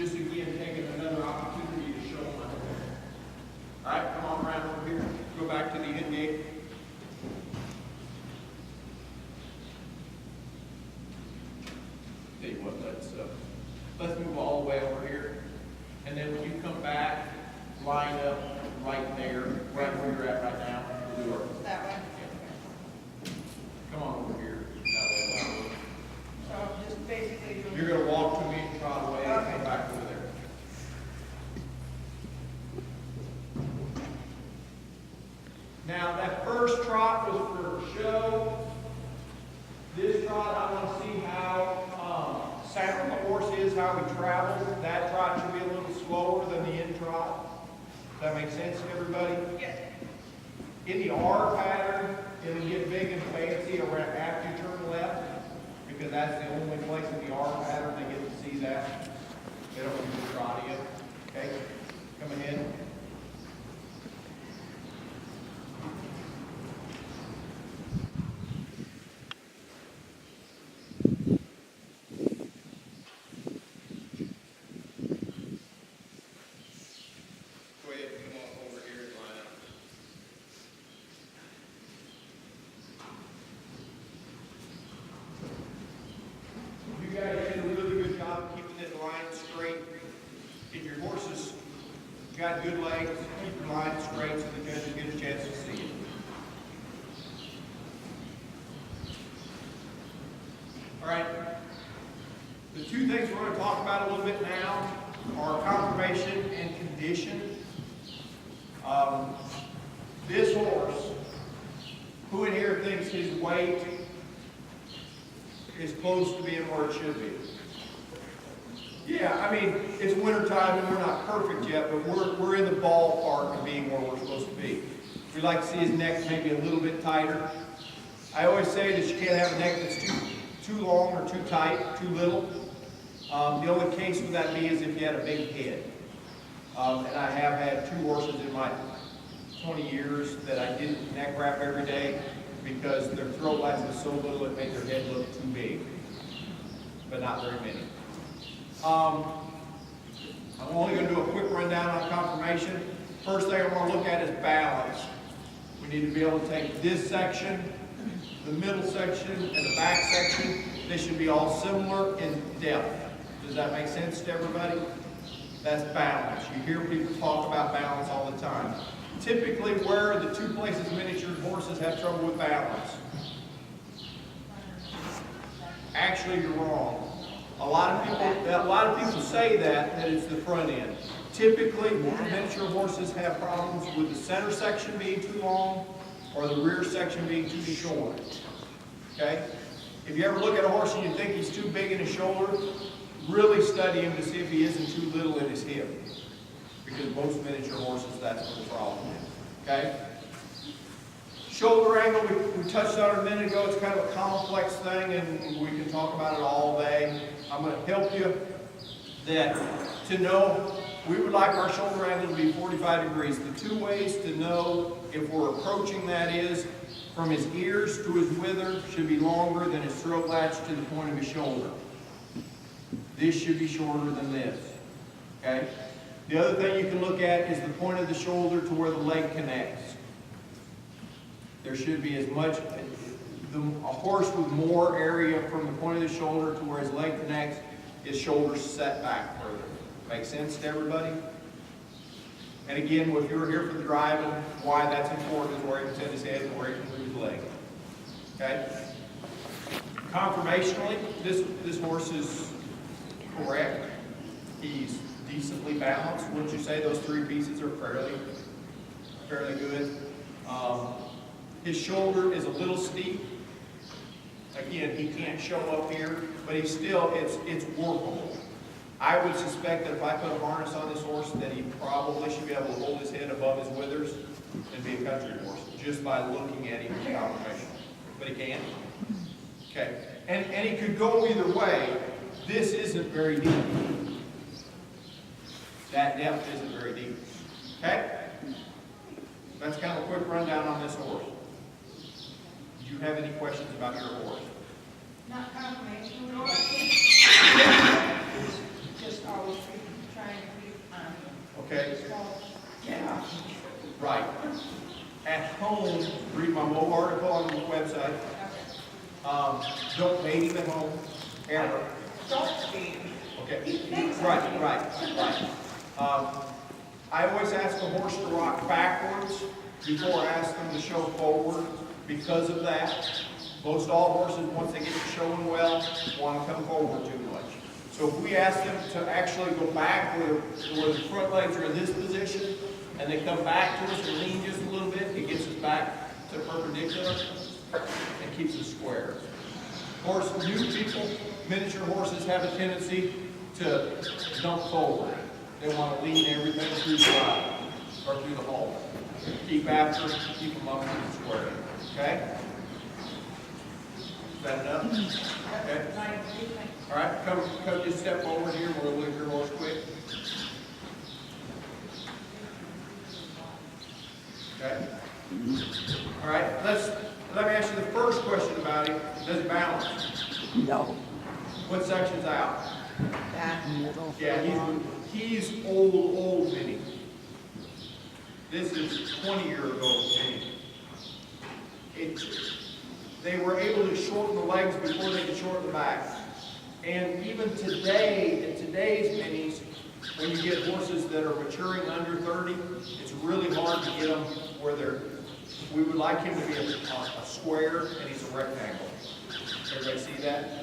just again taking another opportunity to show my hair. All right, come on around over here. Go back to the end gate. Tell you what, let's move all the way over here. And then when you come back, line up right there, right where you're at right now. We'll do our, That way? come on over here. That way, So just basically doing. you're going to walk to me and trot away and come back over there. Now, that first trot was for show. This trot, I want to see how sound the horse is, how he travels. That trot should be a little slower than the end trot. Does that make sense to everybody? Yes. In the R pattern, it'll get big and fancy around after you turn left, because that's the only place in the R pattern they get to see that. They don't use the trot yet. Okay? Come ahead. Go ahead and come on over here and line up. You guys did a really good job of keeping this line straight. If your horses got good legs, keep your line straight so the judges get a chance to see it. All right. The two things we're going to talk about a little bit now are conformation and condition. This horse, who in here thinks his weight is close to being where it should be? Yeah, I mean, it's wintertime and we're not perfect yet, but we're in the ballpark of being where we're supposed to be. We'd like to see his neck maybe a little bit tighter. I always say that you can't have a neck that's too long or too tight, too little. The only case would that be is if you had a big head. And I have had two horses in my 20 years that I didn't neck wrap every day because their throat latch was so little it made their head look too big, but not very many. I'm only going to do a quick rundown on conformation. First thing I want to look at is balance. We need to be able to take this section, the middle section, and the back section. They should be all similar in depth. Does that make sense to everybody? That's balance. You hear people talk about balance all the time. Typically, where are the two places miniature horses have trouble with balance? Actually, you're wrong. A lot of people say that it's the front end. Typically, miniature horses have problems with the center section being too long or the rear section being too short. Okay? If you ever look at a horse and you think he's too big in his shoulder, really study him to see if he isn't too little in his hip. Because most miniature horses, that's what the problem is. Okay? Shoulder angle, we touched on it a minute ago. It's kind of a complex thing, and we can talk about it all day. I'm going to help you to know we would like our shoulder angle to be 45 degrees. The two ways to know if we're approaching that is from his ears to his wither should be longer than his throat latch to the point of his shoulder. This should be shorter than this. Okay? The other thing you can look at is the point of the shoulder to where the leg connects. There should be as much, a horse with more area from the point of the shoulder to where his leg connects, his shoulders set back further. Make sense to everybody? And again, if you're here for the driving, why that's important is where he can set his head and where he can move his leg. Okay? Conformationally, this horse is correct. He's decently balanced. Wouldn't you say those three pieces are fairly good? His shoulder is a little steep. Again, he can't show up here, but he's still, it's workable. I would suspect that if I put a harness on this horse, that he probably should be able to hold his head above his withers and be a country horse, just by looking at him in conformation. But he can. Okay. And he could go either way. This isn't very deep. That depth isn't very deep. Okay? That's kind of a quick rundown on this horse. Do you have any questions about your horse? Not confirmation, just always treating made him at home. Amber, Don't be. okay, right. I always ask the horse to rock backwards before I ask them to show forward because of that. Most all horses, once they get to showing well, want to come forward too much. So if we ask them to actually go back where the front legs are in this position, and they come back to us and lean just a little bit, it gets us back to perpendicular and keeps us square. Of course, new people, miniature horses have a tendency to dump forward. They want to lean everything through the ride or through the hole. Keep after, keep them up and square. Okay? Is that enough? Okay. All right, come just step forward here. We'll look at your horse quick. Okay. All right, let me ask you the first question about him. Does he balance? No. What section's out? Back, middle. Yeah, he's old Vinny. This is 20-year-old Vinny. They were able to shorten the legs before they could shorten the back. And even today, in today's minis, when you get horses that are maturing under 30, it's really hard to get them where we would like him to be a square, and he's a rectangle. Everybody see that?